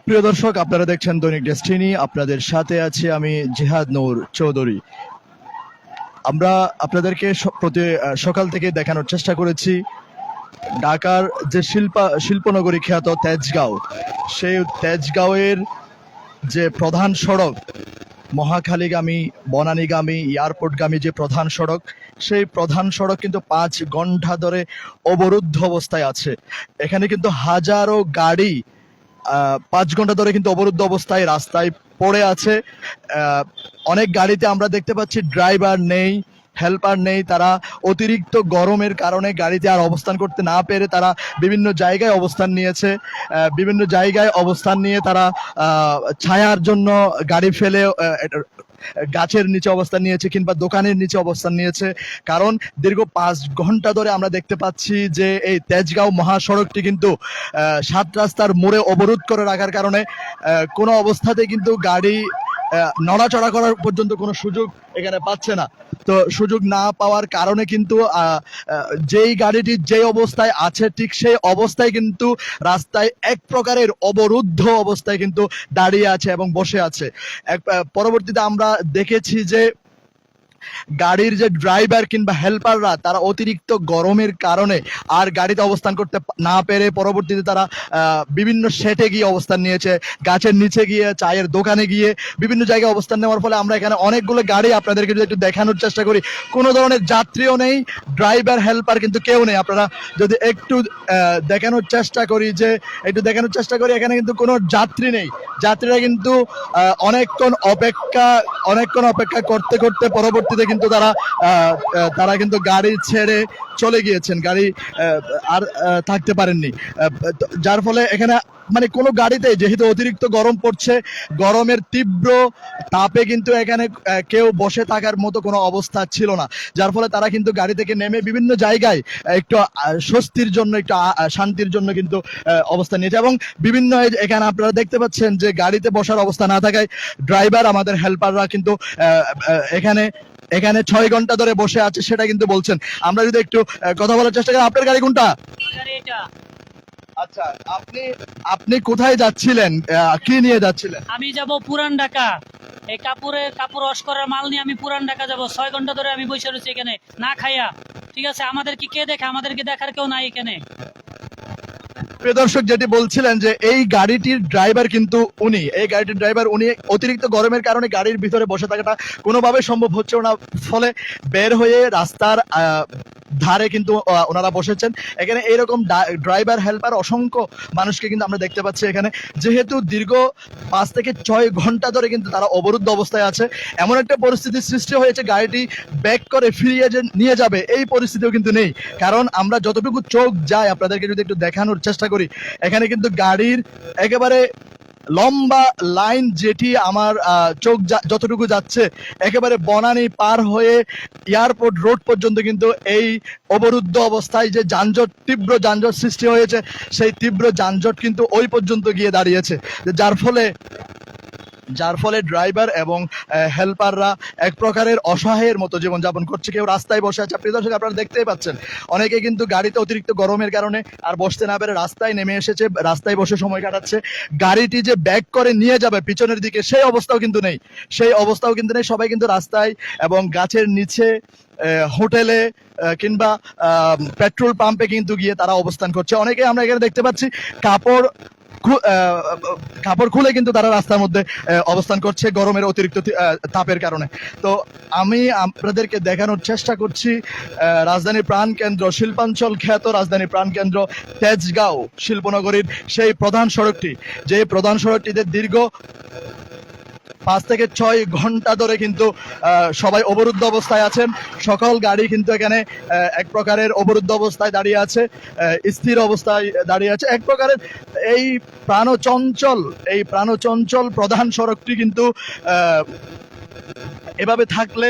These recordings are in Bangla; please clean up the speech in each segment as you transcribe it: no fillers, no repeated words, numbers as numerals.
প্রিয় দর্শক, আপনারা দেখছেন দৈনিক ডেস্টিনি। আপনাদের সাথে আছি আমি জিহাদ নূর চৌধুরী। আমরা আপনাদেরকে প্রতি সকাল থেকে দেখানোর চেষ্টা করেছি ঢাকার যে শিল্পনগরী খ্যাত তেজগাঁও, সেই তেজগাঁওয়ের যে প্রধান সড়ক, মহাখালীগামী, বনানীগামী, এয়ারপোর্টগামী যে প্রধান সড়ক, সেই প্রধান সড়ক কিন্তু 5 ঘন্টা ধরে অবরুদ্ধ অবস্থায় আছে। এখানে কিন্তু হাজারো গাড়ি 5 ঘন্টা ধরে কিন্তু অবরুদ্ধ অবস্থায় রাস্তায় পড়ে আছে। অনেক গাড়িতে আমরা দেখতে পাচ্ছি ড্রাইভার নেই, হেল্পার নেই। তারা অতিরিক্ত গরমের কারণে গাড়িতে আর অবস্থান করতে না পেরে তারা বিভিন্ন জায়গায় অবস্থান নিয়েছে। বিভিন্ন জায়গায় অবস্থান নিয়ে তারা ছায়ার জন্য গাড়ি ফেলে গাছের নিচে অবস্থান নিয়েছে কিংবা দোকানের নিচে অবস্থান নিয়েছে। কারণ দীর্ঘ 5 ঘন্টা ধরে আমরা দেখতে পাচ্ছি যে এই তেজগাঁও মহাসড়কটি কিন্তু 7 রাস্তার মোড়ে অবরোধ করে রাখার কারণে কোনো অবস্থাতে কিন্তু গাড়ি নড়াচড়া করার পর্যন্ত কোনো সুযোগ এখানে পাচ্ছে না। তো সুযোগ না পাওয়ার কারণে কিন্তু যেই গাড়িটি যে অবস্থায় আছে ঠিক সেই অবস্থায় কিন্তু রাস্তায় এক প্রকারের অবরুদ্ধ অবস্থায় কিন্তু দাঁড়িয়ে আছে এবং বসে আছে। পরবর্তীতে আমরা দেখেছি যে গাড়ির যে ড্রাইভার কিংবা হেল্পাররা তারা অতিরিক্ত গরমের কারণে আর গাড়িতে অবস্থান করতে না পেরে পরবর্তীতে তারা বিভিন্ন শেডে গিয়ে অবস্থান নিয়েছে, গাছের নিচে গিয়ে, চায়ের দোকানে গিয়ে বিভিন্ন জায়গায় অবস্থান নেওয়ার ফলে আমরা এখানে অনেকগুলো গাড়ি আপনাদেরকে যদি একটু দেখানোর চেষ্টা করি, কোনো ধরনের যাত্রীও নেই, ড্রাইভার হেল্পার কিন্তু কেউ নেই। আপনারা যদি একটু দেখানোর চেষ্টা করি এখানে কিন্তু কোনো যাত্রী নেই। যাত্রীরা কিন্তু অনেকক্ষণ অপেক্ষা করতে করতে পরবর্তীতে কিন্তু তারা কিন্তু গাড়ি ছেড়ে চলে গিয়েছেন, গাড়ি আর থাকতে পারেননি। যার ফলে এখানে মানে কোনো গাড়িতে, যেহেতু অতিরিক্ত গরম পড়ছে, গরমের তীব্র তাপে কিন্তু এখানে কেউ বসে থাকার মতো কোনো অবস্থা ছিল না। যার ফলে তারা কিন্তু গাড়ি থেকে নেমে বিভিন্ন জায়গায় একটু স্বস্তির জন্য, একটু শান্তির জন্য কিন্তু অবস্থান নিয়েছে। এবং বিভিন্ন এখানে আপনারা দেখতে পাচ্ছেন যে গাড়িতে বসার অবস্থা না থাকায় ড্রাইভার, আমাদের হেল্পাররা কিন্তু এখানে 6 ঘন্টা ধরে বসে আছে সেটা কিন্তু বলছেন। আমরা যদি একটু কথা বলার চেষ্টা করি, আপনার গাড়ি কোনটা? আচ্ছা, আপনি কোথায় যাচ্ছিলেন, কি নিয়ে যাচ্ছিলেন? আমি যাব পুরান ঢাকা। এই কাপড় ওয়াশ করার মাল নিয়ে আমি পুরান ঢাকা যাব। 6 ঘন্টা ধরে আমি বসে রয়েছি এখানে না খাইয়া। ঠিক আছে, আমাদেরকে কে দেখে? আমাদেরকে দেখার কেউ নাই এখানে। প্রিয় দর্শক, যেটি বলছিলেন যে এই গাড়িটির ড্রাইভার কিন্তু উনি, অতিরিক্ত গরমের কারণে গাড়ির ভিতরে বসে থাকাটা কোনোভাবে সম্ভব হচ্ছে না, ফলে বের হয়ে রাস্তার ধারে কিন্তু ওনারা বসেছেন। এখানে এইরকম ড্রাইভার হেল্পার অসংখ্য মানুষকে কিন্তু আমরা দেখতে পাচ্ছি এখানে। যেহেতু দীর্ঘ 5 থেকে 6 ঘন্টা ধরে কিন্তু তারা অবরুদ্ধ অবস্থায় আছে, এমন একটা পরিস্থিতির সৃষ্টি হয়েছে গাড়িটি ব্যাক করে ফিরিয়ে যে নিয়ে যাবে এই পরিস্থিতিও কিন্তু নেই। কারণ আমরা যতটুকু চোখ যায়, আপনাদেরকে যদি একটু দেখানোর চেষ্টা করি, এখানে কিন্তু গাড়ির একেবারে লম্বা লাইন, যেটি আমার চোখ যতটুকু যাচ্ছে একেবারে বনানী পার হয়ে এয়ারপোর্ট রোড পর্যন্ত কিন্তু এই অবরুদ্ধ অবস্থায় যে তীব্র যানজট সৃষ্টি হয়েছে, সেই তীব্র যানজট কিন্তু ওই পর্যন্ত গিয়ে দাঁড়িয়েছে। যার ফলে ড্রাইভার এবং হেল্পাররা এক প্রকারের অসহায়ের মতো জীবনযাপন করছে। কেউ রাস্তায় বসে আছে। প্রিয় দর্শক, আপনারা দেখতেই পাচ্ছেন অনেকে কিন্তু গাড়িতে অতিরিক্ত গরমের কারণে আর বসতে না পেরে রাস্তায় নেমে এসেছে, রাস্তায় বসে সময় কাটাচ্ছে। গাড়িটি যে ব্যাক করে নিয়ে যাবে পিছনের দিকে, সেই অবস্থাও কিন্তু নেই। সবাই কিন্তু রাস্তায় এবং গাছের নিচে, হোটেলে কিংবা পেট্রোল পাম্পে কিন্তু গিয়ে তারা অবস্থান করছে। অনেকে আমরা এখানে দেখতে পাচ্ছি কাপড় খুলে কিন্তু তারা রাস্তার মধ্যে অবস্থান করছে গরমের অতিরিক্ত তাপের কারণে। তো আমি আপনাদেরকে দেখানোর চেষ্টা করছি রাজধানীর প্রাণকেন্দ্র, শিল্পাঞ্চল খ্যাত রাজধানীর প্রাণকেন্দ্র তেজগাঁও শিল্পনগরীর সেই প্রধান সড়কটি, যে প্রধান সড়কটিতে দীর্ঘ 5 থেকে 6 ঘন্টা ধরে কিন্তু সবাই অবরুদ্ধ অবস্থায় আছেন। সকল গাড়ি কিন্তু এখানে এক প্রকারের অবরুদ্ধ অবস্থায় দাঁড়িয়ে আছে, স্থির অবস্থায় দাঁড়িয়ে আছে। এক প্রকারের এই প্রাণচঞ্চল প্রধান সড়কটি কিন্তু এভাবে থাকলে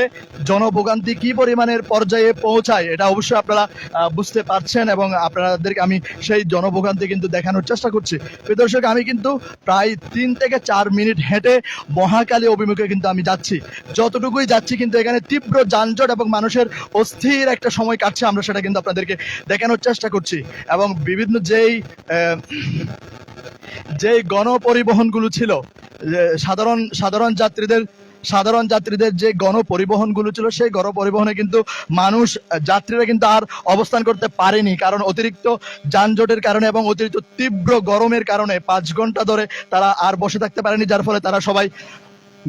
জনভোগান্তি কি পরিমাণের পর্যায়ে পৌঁছায় এটা অবশ্যই আপনারা বুঝতে পারছেন, এবং আপনাদেরকে আমি সেই জনভোগান্তি কিন্তু দেখানোর চেষ্টা করছি। প্রিয় দর্শক, আমি কিন্তু প্রায় 3 থেকে 4 মিনিট হেঁটে মহাকালী অভিমুখে কিন্তু আমি যাচ্ছি। যতটুকুই যাচ্ছি কিন্তু এখানে তীব্র যানজট এবং মানুষের অস্থির একটা সময় কাটছে, আমরা সেটা কিন্তু আপনাদেরকে দেখানোর চেষ্টা করছি। এবং বিভিন্ন যে গণপরিবহনগুলো ছিল, যে সাধারণ যাত্রীদের যে গণপরিবহনগুলো ছিল, সেই গণপরিবহনে কিন্তু যাত্রীরা কিন্তু আর অবস্থান করতে পারেনি, কারণ অতিরিক্ত যানজটের কারণে এবং অতিরিক্ত তীব্র গরমের কারণে 5 ঘন্টা ধরে তারা আর বসে থাকতে পারেনি, যার ফলে তারা সবাই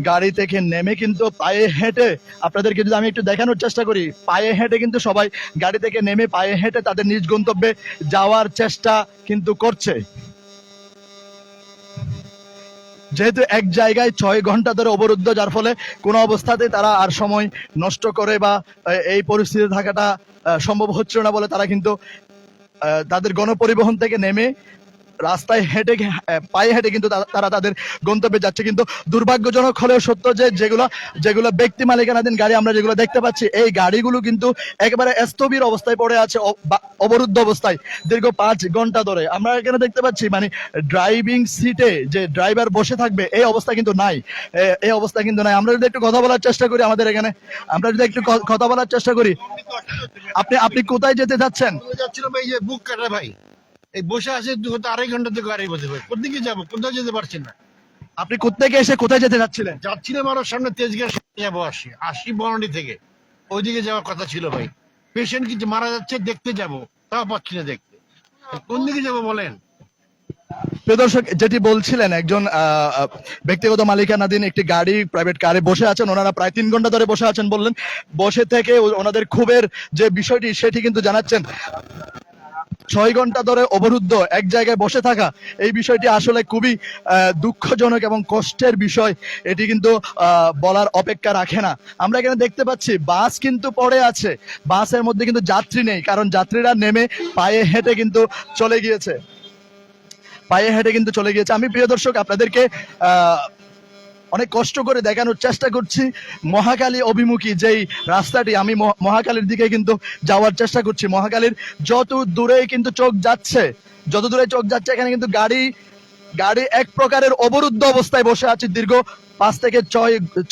গাড়ি থেকে নেমে কিন্তু পায়ে হেঁটে, আপনাদেরকে যদি আমি একটু দেখানোর চেষ্টা করি, পায়ে হেঁটে কিন্তু সবাই গাড়ি থেকে নেমে পায়ে হেঁটে তাদের নিজ গন্তব্যে যাওয়ার চেষ্টা কিন্তু করছে। যেহেতু এক জায়গায় 6 ঘন্টা ধরে অবরুদ্ধ, যার ফলে কোনো অবস্থাতেই তারা আর সময় নষ্ট করে বা এই পরিস্থিতিতে থাকাটা সম্ভব হচ্ছিল না বলে তারা কিন্তু তাদের গণপরিবহন থেকে নেমে রাস্তায় পায়ে হেঁটে কিন্তু তারা তাদের গন্তব্যে যাচ্ছে। কিন্তু দুর্ভাগ্যজনক হলেও সত্য যে যেগুলো ব্যক্তি মালিকানাধীন গাড়ি আমরা যেগুলো দেখতে পাচ্ছি, এই গাড়িগুলো কিন্তু একেবারে স্থবির অবস্থায় পড়ে আছে, অবরুদ্ধ অবস্থায় দীর্ঘ 5 ঘন্টা ধরে। আমরা এখানে দেখতে পাচ্ছি মানে ড্রাইভিং সিটে যে ড্রাইভার বসে থাকবে এই অবস্থা কিন্তু নাই, এই অবস্থা কিন্তু নাই। আমরা যদি একটু কথা বলার চেষ্টা করি, আমরা যদি একটু কথা বলার চেষ্টা করি, আপনি কোথায় যেতে যাচ্ছেন? যাচ্ছিলাম এই যে বুক কাটা ভাই, এই বসে আছে 2.5 ঘন্টা থেকে গাড়ি বসে ভাই, কোথেকে যাবো, কোথাও যেতে পারছি না। আপনি কোত্থেকে এসে কোথায় যেতে যাচ্ছিলেন? যাচ্ছিলাম আরো সামনে তেজগাঁ যাবো, আসি বনানী থেকে, ওইদিকে যাওয়ার কথা ছিল ভাই। পেশেন্ট কিছু মারা যাচ্ছে, দেখতে যাবো, তাও পাচ্ছি না দেখতে। কোন দিকে যাবো বলেন? প্রিয় দর্শক, যেটি বলছিলেন, একজন ব্যক্তিগত মালিকানাধীন একটি গাড়ি, প্রাইভেট কারে বসে আছেন ওনারা, প্রায় 3 ঘন্টা ধরে বসে আছেন বললেন। বসে থেকে ওনাদের ক্ষোভের যে বিষয়টি সেটি কিন্তু জানাচ্ছেন। 6 ঘন্টা ধরে অবরুদ্ধ এক জায়গায় বসে থাকা, এই বিষয়টি আসলে খুবই দুঃখজনক এবং কষ্টের বিষয়। এটি কিন্তু বলার অপেক্ষা রাখে না। আমরা এখানে দেখতে পাচ্ছি বাস কিন্তু পড়ে আছে, বাসের মধ্যে কিন্তু যাত্রী নেই, কারণ যাত্রীরা নেমে পায়ে হেঁটে কিন্তু চলে গিয়েছে। আমি প্রিয় দর্শক আপনাদেরকে অনেক কষ্ট করে দেখানোর চেষ্টা করছি মহাখালী অভিমুখী যেই রাস্তাটি, আমি মহাখালীর দিকে কিন্তু যাওয়ার চেষ্টা করছি। মহাখালীর যত দূরে চোখ যাচ্ছে, এখানে কিন্তু গাড়ি এক প্রকারের অবরুদ্ধ অবস্থায় বসে আছে দীর্ঘ 5 থেকে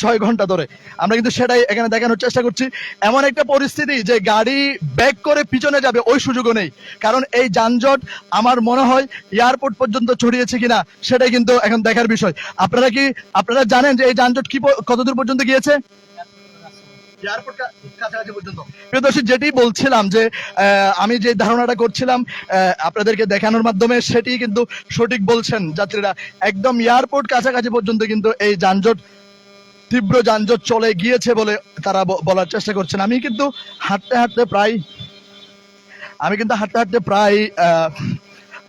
6 ঘন্টা ধরে। আমরা কিন্তু সেটাই এখানে দেখানোর চেষ্টা করছি। এমন একটা পরিস্থিতি যে গাড়ি ব্যাক করে পিছনে যাবে ওই সুযোগও নেই, কারণ এই যানজট আমার মনে হয় এয়ারপোর্ট পর্যন্ত ছড়িয়েছে কিনা সেটাই কিন্তু এখন দেখার বিষয়। আপনারা জানেন যে এই যানজট কতদূর পর্যন্ত গিয়েছে? প্রিয় দর্শক, যেটি বলছিলাম যে আমি যে ধারণাটা করছিলাম আপনাদেরকে দেখানোর মাধ্যমে, সেটি কিন্তু সঠিক বলছেন যাত্রীরা। একদম এয়ারপোর্ট কাছাকাছি পর্যন্ত কিন্তু এই তীব্র যানজট চলে গিয়েছে বলে তারা বলার চেষ্টা করছেন। আমি কিন্তু হাঁটতে হাঁটতে প্রায়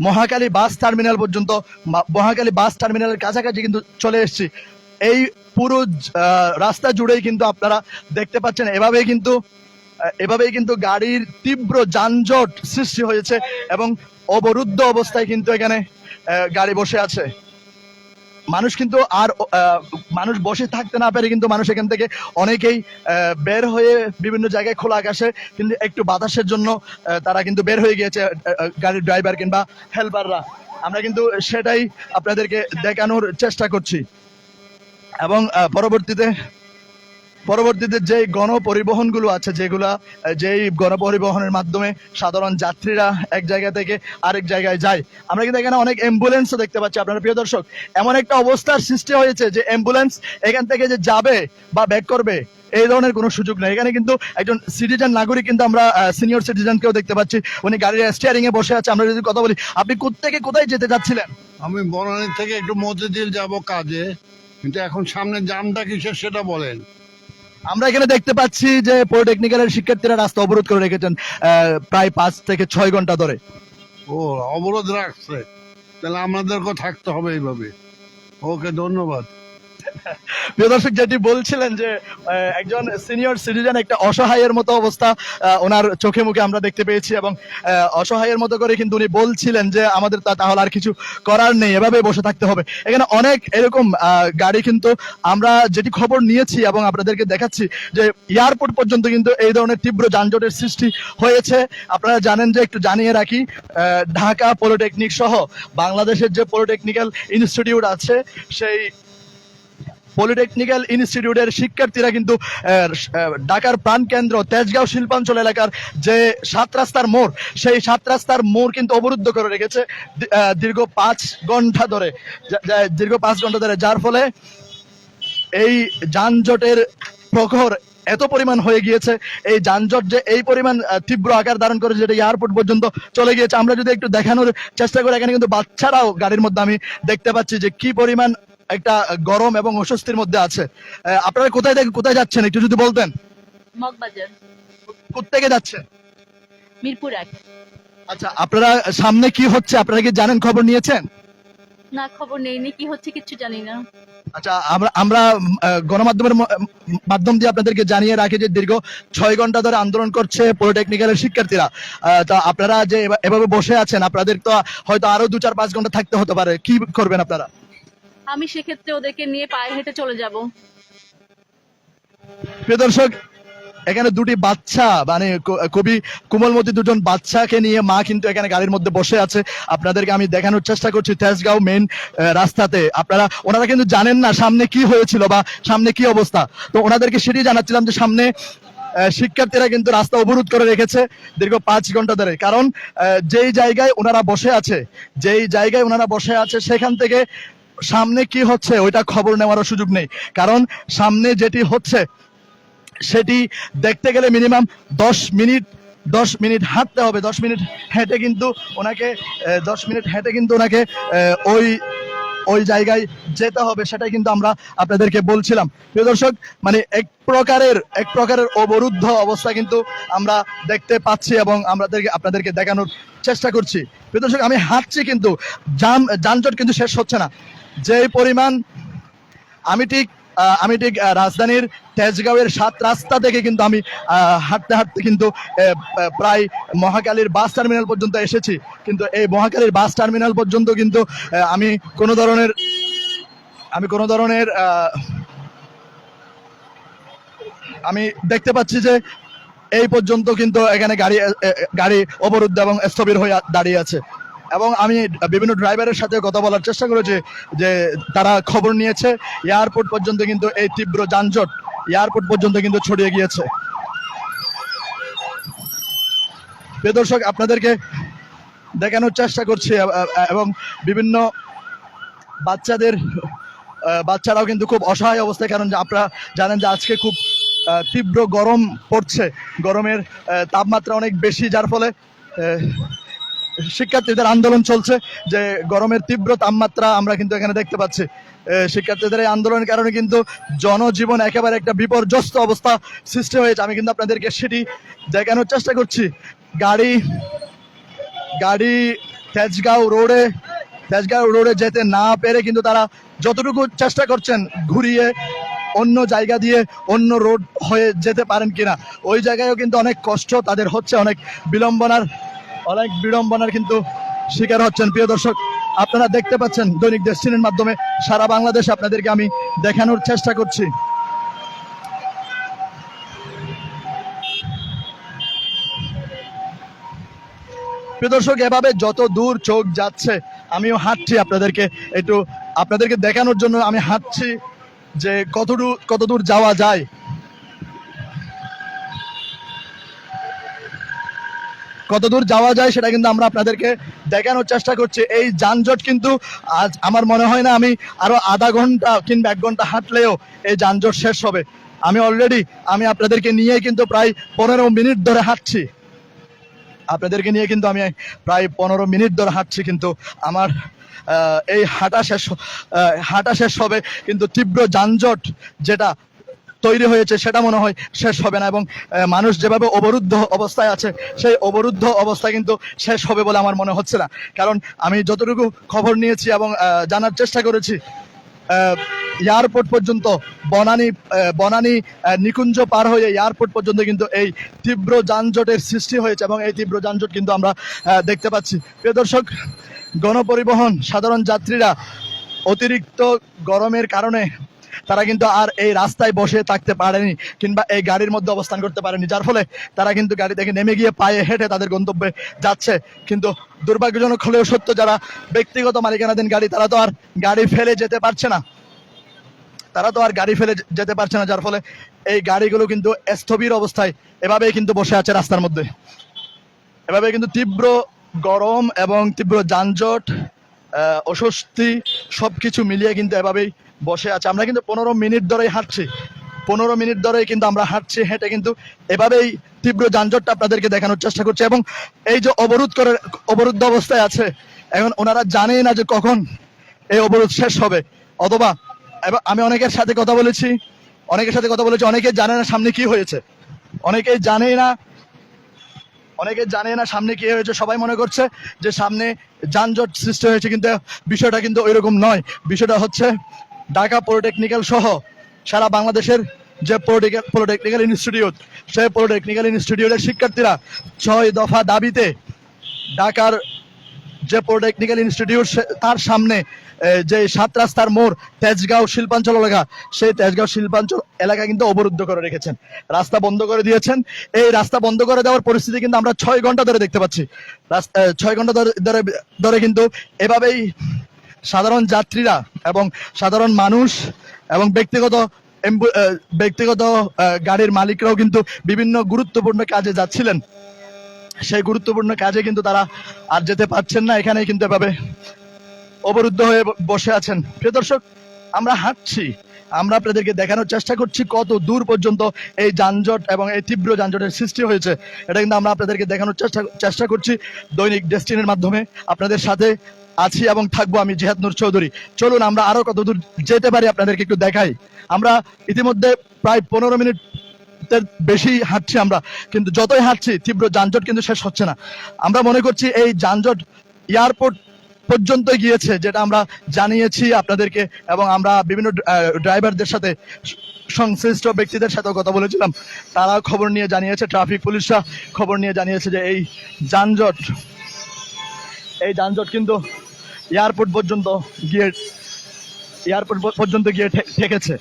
মহাখালী বাস টার্মিনালের কাছাকাছি কিন্তু চলে এসেছি। এই পুরো রাস্তা জুড়েই কিন্তু আপনারা দেখতে পাচ্ছেন এভাবেই কিন্তু গাড়ির তীব্র যানজট সৃষ্টি হয়েছে এবং অবরুদ্ধ অবস্থায় কিন্তু এখানে গাড়ি বসে আছে। মানুষ বসে থাকতে না পেরে কিন্তু মানুষ এখান থেকে অনেকেই বের হয়ে বিভিন্ন জায়গায় খোলা আকাশে কিন্তু একটু বাতাসের জন্য তারা কিন্তু বের হয়ে গিয়েছে, গাড়ির ড্রাইভার কিংবা হেল্পাররা। আমরা কিন্তু সেটাই আপনাদেরকে দেখানোর চেষ্টা করছি। এবং পরবর্তীতে যে গণপরিবহনগুলো আছে, যেই গণপরিবহনের মাধ্যমে সাধারণ যাত্রীরা এক জায়গা থেকে আরেক জায়গায় যায়, আমরা কিন্তু এখানে অনেক অ্যাম্বুলেন্সও দেখতে পাচ্ছি। আপনারা প্রিয় দর্শক, এমন একটা অবস্থার সৃষ্টি হয়েছে যে অ্যাম্বুলেন্স এখান থেকে যে যাবে বা ব্যাক করবে এই ধরনের কোনো সুযোগ নেই। এখানে কিন্তু একজন সিটিজেন নাগরিক, কিন্তু আমরা সিনিয়র সিটিজেনকেও দেখতে পাচ্ছি, উনি গাড়ির স্টিয়ারিং এ বসে আছে। আমরা যদি কথা বলি, আপনি কোত্থেকে কোথায় যেতে চাচ্ছিলেন? আমি বনানী থেকে একটু মতিঝিল যাব কাজে, কিন্তু এখন সামনে জামটা কিসের সেটা বলেন। আমরা এখানে দেখতে পাচ্ছি যে পলিটেকনিক্যালের শিক্ষার্থীরা রাস্তা অবরোধ করে রেখেছেন প্রায় 5 থেকে 6 ঘন্টা ধরে। ও, অবরোধ রাখছে, তাহলে আমাদেরকেও থাকতে হবে এইভাবে। ওকে, ধন্যবাদ। প্রিয় দর্শক, যেটি বলছিলেন যে একজন সিনিয়র সিটিজেন, একটা অসহায়ের মতো অবস্থা ওনার চোখে মুখে আমরা দেখতে পেয়েছি, এবং অসহায়ের মতো করে কিন্তু উনি বলছিলেন যে আমাদের তাহলে আর কিছু করার নেই, এভাবে বসে থাকতে হবে। এখানে অনেক এরকম গাড়ি কিন্তু আমরা যেটি খবর নিয়েছি এবং আপনাদেরকে দেখাচ্ছি যে এয়ারপোর্ট পর্যন্ত কিন্তু এই ধরনের তীব্র যানজটের সৃষ্টি হয়েছে। আপনারা জানেন যে, একটু জানিয়ে রাখি, ঢাকা পলিটেকনিক সহ বাংলাদেশের যে পলিটেকনিক্যাল ইনস্টিটিউট আছে, সেই পলিটেকনিক্যাল ইনস্টিটিউটের শিক্ষার্থীরা কিন্তু ঢাকার প্রাণকেন্দ্র তেজগাঁও শিল্পাঞ্চল এলাকার যে 7 রাস্তার মোড়, সেই 7 রাস্তার মোড় কিন্তু অবরুদ্ধ করে রেখেছে দীর্ঘ 5 ঘন্টা ধরে, যার ফলে এই যানজটের প্রখর এত পরিমাণ হয়ে গিয়েছে, এই যানজট যে এই পরিমাণ তীব্র আকার ধারণ করে যেটা এয়ারপোর্ট পর্যন্ত চলে গিয়েছে। আমরা যদি একটু দেখানোর চেষ্টা করি, এখানে কিন্তু বাচ্চারাও গাড়ির মধ্যে আমি দেখতে পাচ্ছি যে কি পরিমাণ একটা গরম এবং অস্বস্তির মধ্যে আছে। আপনারা কোথায় থেকে কোথায় যাচ্ছেন একটু যদি বলতেন। মগবাজার, কোত্থেকে যাচ্ছেন? মিরপুর 1। আচ্ছা, আপনারা সামনে কি হচ্ছে আপনারা কি জানেন, খবর নিয়েছেন? না, খবর নেইনি, কি হচ্ছে কিচ্ছু জানি না। আচ্ছা, আমরা গণমাধ্যমের মাধ্যম দিয়ে আপনাদেরকে জানিয়ে রাখি যে দীর্ঘ 6 ঘন্টা ধরে আন্দোলন করছে পলিটেকনিক্যালের শিক্ষার্থীরা। তা আপনারা যে এভাবে বসে আছেন, আপনাদের তো হয়তো আরো 2-4-5 ঘন্টা থাকতে হতে পারে, কি করবেন আপনারা? আমি সেক্ষেত্রে ওদেরকে নিয়ে পায়ে হেঁটে চলে যাব। প্রিয় দর্শক, এখানে দুটি বাচ্চা, মানে খুবই কোমলমতি দুজন বাচ্চাকে নিয়ে মা কিন্তু এখানে গাড়ির মধ্যে বসে আছে। আপনাদেরকে আমি দেখানোর চেষ্টা করছি তেজগাঁও মেইন রাস্তাতে। ওনারা কিন্তু জানেন না সামনে কি হয়েছিল বা সামনে কি অবস্থা, তো ওনাদেরকে সেটি জানাচ্ছিলাম যে সামনে শিক্ষার্থীরা কিন্তু রাস্তা অবরোধ করে রেখেছে দীর্ঘ 5 ঘন্টা ধরে। কারণ যেই জায়গায় ওনারা বসে আছে সেখান থেকে সামনে কি হচ্ছে ওইটা খবর নেওয়ারও সুযোগ নেই। কারণ সামনে যেটি হচ্ছে সেটি দেখতে গেলে মিনিমাম 10 মিনিট হাঁটতে হবে। 10 মিনিট হেঁটে কিন্তু ওনাকে ওই জায়গায় যেতে হবে, সেটাই কিন্তু আমরা আপনাদেরকে বলছিলাম। প্রিয় দর্শক, মানে এক প্রকারের অবরুদ্ধ অবস্থা কিন্তু আমরা দেখতে পাচ্ছি এবং আপনাদেরকে দেখানোর চেষ্টা করছি। প্রিয় দর্শক, আমি হাঁটছি কিন্তু যানজট কিন্তু শেষ হচ্ছে না। যে পরিমাণ আমি ঠিক রাজধানীর তেজগাঁওয়ের 7 রাস্তা থেকে কিন্তু আমি হাঁটতে কিন্তু প্রায় মহাখালীর বাস টার্মিনাল পর্যন্ত এসেছি। কিন্তু এই মহাখালীর বাস টার্মিনাল পর্যন্ত কিন্তু আমি কোনো ধরনের আমি দেখতে পাচ্ছি যে এই পর্যন্ত কিন্তু এখানে গাড়ি অবরুদ্ধ এবং স্থবির হয়ে দাঁড়িয়ে আছে। এবং আমি বিভিন্ন ড্রাইভারের সাথে কথা বলার চেষ্টা করেছি যে তারা খবর নিয়েছে এয়ারপোর্ট পর্যন্ত কিন্তু এই তীব্র যানজট এয়ারপোর্ট পর্যন্ত কিন্তু ছড়িয়ে গিয়েছে। প্রিয় দর্শক, আপনাদেরকে দেখানোর চেষ্টা করছি এবং বিভিন্ন বাচ্চারাও কিন্তু খুব অসহায় অবস্থায়। কারণ আপনারা জানেন যে আজকে খুব তীব্র গরম পড়ছে, গরমের তাপমাত্রা অনেক বেশি, যার ফলে শিক্ষার্থীদের আন্দোলন চলছে। যে গরমের তীব্র তাপমাত্রা আমরা কিন্তু এখানে দেখতে পাচ্ছি। শিক্ষার্থীদের এই আন্দোলনের কারণে কিন্তু জনজীবন একেবারে একটা বিপর্যস্ত অবস্থা সৃষ্টি হয়েছে। আমি কিন্তু আপনাদেরকে সেটি দেখানোর চেষ্টা করছি। গাড়ি তেজগাঁও রোডে যেতে না পেরে কিন্তু তারা যতটুকু চেষ্টা করছেন ঘুরিয়ে অন্য জায়গা দিয়ে অন্য রোড হয়ে যেতে পারেন কিনা, ওই জায়গায়ও কিন্তু অনেক কষ্ট তাদের হচ্ছে, অনেক বিড়ম্বনার কিন্তু শিকার হচ্ছেন। প্রিয় দর্শক, আপনারা দেখতে পাচ্ছেন দৈনিক ডেসটিনির মাধ্যমে সারা বাংলাদেশে আপনাদেরকে আমি দেখানোর চেষ্টা করছি। প্রিয় দর্শক, এভাবে যত দূর চোখ যাচ্ছে আমিও হাঁটছি, আপনাদেরকে দেখানোর জন্য আমি হাঁটছি যে কত দূর যাওয়া যায়। সেটা কিন্তু আমরা আপনাদেরকে দেখানোর চেষ্টা করছি। এই যানজট কিন্তু আজ আমার মনে হয় না আমি আরো আধা ঘন্টা কিংবা 1 ঘন্টা হাঁটলেও এই যানজট শেষ হবে। আমি আপনাদেরকে নিয়ে কিন্তু প্রায় 15 মিনিট ধরে হাঁটছি। কিন্তু আমার এই হাঁটা শেষ হবে, কিন্তু তীব্র যানজট যেটা তৈরি হয়েছে সেটা মনে হয় শেষ হবে না। এবং মানুষ যেভাবে অবরুদ্ধ অবস্থায় আছে, সেই অবরুদ্ধ অবস্থা কিন্তু শেষ হবে বলে আমার মনে হচ্ছে না। কারণ আমি যতটুকু খবর নিয়েছি এবং জানার চেষ্টা করেছি, এয়ারপোর্ট পর্যন্ত বনানী নিকুঞ্জ পার হয়ে এয়ারপোর্ট পর্যন্ত কিন্তু এই তীব্র যানজটের সৃষ্টি হয়েছে এবং এই তীব্র যানজট কিন্তু আমরা দেখতে পাচ্ছি। প্রিয় দর্শক, গণপরিবহন সাধারণ যাত্রীরা অতিরিক্ত গরমের কারণে তারা কিন্তু আর এই রাস্তায় বসে থাকতে পারেনি কিংবা এই গাড়ির মধ্যে অবস্থান করতে পারেনি, যার ফলে তারা কিন্তু গাড়ি থেকে নেমে গিয়ে পায়ে হেঁটে তাদের গন্তব্যে যাচ্ছে। কিন্তু দুর্ভাগ্যজনক হলেও সত্য, যারা ব্যক্তিগত মালিকানাধীন গাড়ি তারা তো আর গাড়ি ফেলে যেতে পারছে না। তারা তো আর গাড়ি ফেলে যেতে পারছে না, যার ফলে এই গাড়িগুলো কিন্তু স্থবির অবস্থায় এভাবেই কিন্তু বসে আছে রাস্তার মধ্যে। এভাবে কিন্তু তীব্র গরম এবং তীব্র যানজট, অস্বস্তি সবকিছু মিলিয়ে কিন্তু এভাবেই বসে আছে। আমরা কিন্তু 15 মিনিট ধরেই হাঁটছি, 15 মিনিট ধরেই কিন্তু আমরা হাঁটছি, হেঁটে কিন্তু এভাবেই তীব্র যানজটটা আপনাদেরকে দেখানোর চেষ্টা করছি। এবং এই যে অবরুদ্ধ অবস্থায় আছে, এখন ওনারা জানেই না যে কখন এই অবরোধ শেষ হবে। অথবা আমি অনেকের সাথে কথা বলেছি, অনেকে জানে না সামনে কি হয়েছে, অনেকেই জানে না সামনে কি হয়েছে। সবাই মনে করছে যে সামনে যানজট সৃষ্টি হয়েছে, কিন্তু বিষয়টা কিন্তু ওইরকম নয়। বিষয়টা হচ্ছে ঢাকা পলিটেকনিক্যাল সহ সারা বাংলাদেশের যে পলিটেকনিক্যাল ইনস্টিটিউট, সেই পলিটেকনিক্যাল ইনস্টিটিউটের শিক্ষার্থীরা 6 দফা দাবিতে ঢাকার যে পলিটেকনিক্যাল ইনস্টিটিউট তার সামনে যে 7 রাস্তার মোড় তেজগাঁও শিল্পাঞ্চল এলাকা, সেই তেজগাঁও শিল্পাঞ্চল এলাকা কিন্তু অবরুদ্ধ করে রেখেছেন, রাস্তা বন্ধ করে দিয়েছেন। এই রাস্তা বন্ধ করে দেওয়ার পরিস্থিতি কিন্তু আমরা 6 ঘন্টা ধরে দেখতে পাচ্ছি। 6 ঘন্টা ধরে কিন্তু এভাবেই সাধারণ যাত্রীরা এবং সাধারণ মানুষ এবং ব্যক্তিগত গাড়ির মালিকরাও কিন্তু বিভিন্ন গুরুত্বপূর্ণ কাজে যাচ্ছিলেন, সেই গুরুত্বপূর্ণ কাজে কিন্তু তারা আর যেতে পারছেন না, এখানে কিন্তু এভাবে অবরুদ্ধ হয়ে বসে আছেন। প্রিয় দর্শক, আমরা হাঁটছি, আমরা আপনাদেরকে দেখানোর চেষ্টা করছি কত দূর পর্যন্ত এই যানজট এবং এই তীব্র যানজটের সৃষ্টি হয়েছে। এটা কিন্তু আমরা আপনাদেরকে দেখানোর চেষ্টা করছি দৈনিক ডেস্টিনির মাধ্যমে। আপনাদের সাথে আছি এবং থাকবো আমি জিহাদ নূর চৌধুরী। চলুন আমরা আরো কত দূর যেতে পারি আপনাদেরকে একটু দেখাই। আমরা ইতিমধ্যে প্রায় 15 মিনিট বেশি হাঁটছি আমরা, কিন্তু যতই হাঁটছি তীব্র যানজট কিন্তু শেষ হচ্ছে না। আমরা মনে করছি এই যানজট এয়ারপোর্ট পর্যন্ত গিয়েছে, যেটা আমরা জানিয়েছি আপনাদেরকে, এবং আমরা বিভিন্ন ড্রাইভারদের সাথে সংশ্লিষ্ট ব্যক্তিদের সাথেও কথা বলেছিলাম। তারা খবর নিয়ে জানিয়েছে, ট্রাফিক পুলিশরা খবর নিয়ে জানিয়েছে যে এই যানজট কিন্তু এয়ারপোর্ট পর্যন্ত গিয়ে ঠেকেছে।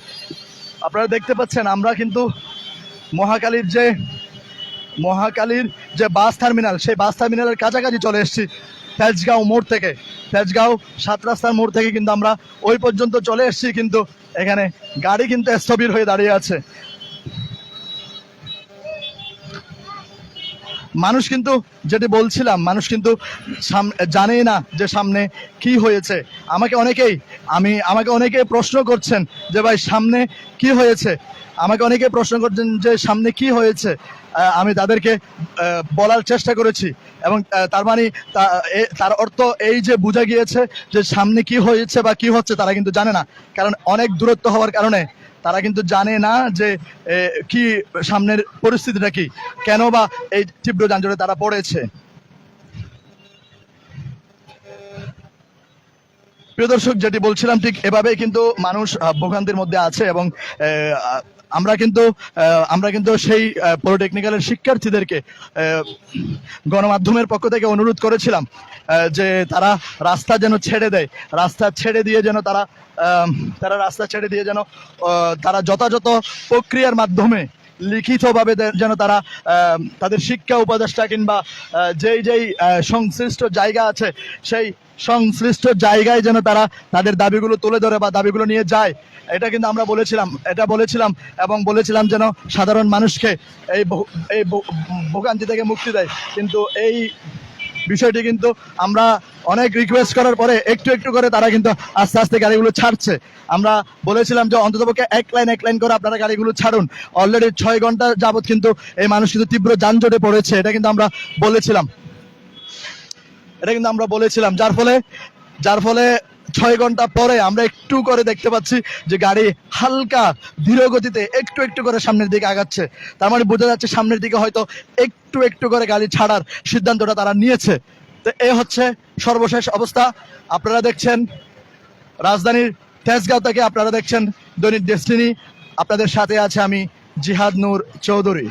আপনারা দেখতে পাচ্ছেন আমরা কিন্তু মহাখালীর যে বাস টার্মিনাল, সেই বাস টার্মিনালের কাছাকাছি চলে এসেছি। তেজগাঁও মোড় থেকে, তেজগাঁও 7 রাস্তার মোড় থেকে কিন্তু আমরা ওই পর্যন্ত চলে এসেছি, কিন্তু এখানে গাড়ি কিন্তু স্থবির হয়ে দাঁড়িয়ে আছে। মানুষ কিন্তু যেটি বলছিলাম, মানুষ কিন্তু জানেই না যে সামনে কি হয়েছে। আমাকে অনেকেই প্রশ্ন করছেন যে ভাই সামনে কি হয়েছে, যে সামনে কি হয়েছে। আমি তাদেরকে বলার চেষ্টা করেছি, এবং তার অর্থ এই যে বোঝা গিয়েছে যে সামনে কি হয়েছে বা কি হচ্ছে তারা কিন্তু জানে না, কারণ অনেক দূরত্ব হওয়ার কারণে তারা কিন্তু জানে না যে কি সামনের পরিস্থিতিটা কি, কেন বা এই তীব্র যানজটে তারা পড়েছে। প্রিয় দর্শক, যেটি বলছিলাম ঠিক এভাবেই কিন্তু মানুষ ভোগান্তির মধ্যে আছে। এবং আমরা কিন্তু সেই পলিটেকনিক্যালের শিক্ষার্থীদেরকে গণমাধ্যমের পক্ষ থেকে অনুরোধ করেছিলাম যে তারা রাস্তা যেন ছেড়ে দেয়, রাস্তা ছেড়ে দিয়ে যেন তারা যথাযথ প্রক্রিয়ার মাধ্যমে লিখিতভাবে যেন তারা তাদের শিক্ষা উপদেষ্টা কিংবা যেই সংশ্লিষ্ট জায়গা আছে, সেই সংশ্লিষ্ট জায়গায় যেন তারা তাদের দাবিগুলো তুলে ধরে বা দাবিগুলো নিয়ে যায়। এটা কিন্তু আমরা বলেছিলাম এবং বলেছিলাম যেন সাধারণ মানুষকে এই ভোগান্তি থেকে মুক্তি দেয়। কিন্তু এই বিষয়টি কিন্তু আমরা অনেক রিকোয়েস্ট করার পরে একটু করে তারা কিন্তু আস্তে আস্তে গাড়িগুলো ছাড়ছে। আমরা বলেছিলাম যে অন্ততপক্ষে এক লাইন করে আপনারা গাড়িগুলো ছাড়ুন। অলরেডি 6 ঘন্টা যাবত কিন্তু এই মানুষ কিন্তু তীব্র যানজটে পড়েছে, এটা কিন্তু আমরা বলেছিলাম। যার ফলে 6 ঘন্টা পরে আমরা একটু করে দেখতে পাচ্ছি যে গাড়ি হালকা ধীর গতিতে একটু করে সামনের দিকে আগাচ্ছে। তার মানে বোঝা যাচ্ছে সামনের দিকে হয়তো একটু করে গাড়ি ছাড়ার সিদ্ধান্তটা তারা নিয়েছে। তো এই হচ্ছে সর্বশেষ অবস্থা। আপনারা দেখছেন রাজধানীর তেজগাঁও থেকে, আপনারা দেখছেন দৈনিক ডেস্টিনি। আপনাদের সাথে আছে আমি জিহাদ নূর চৌধুরী।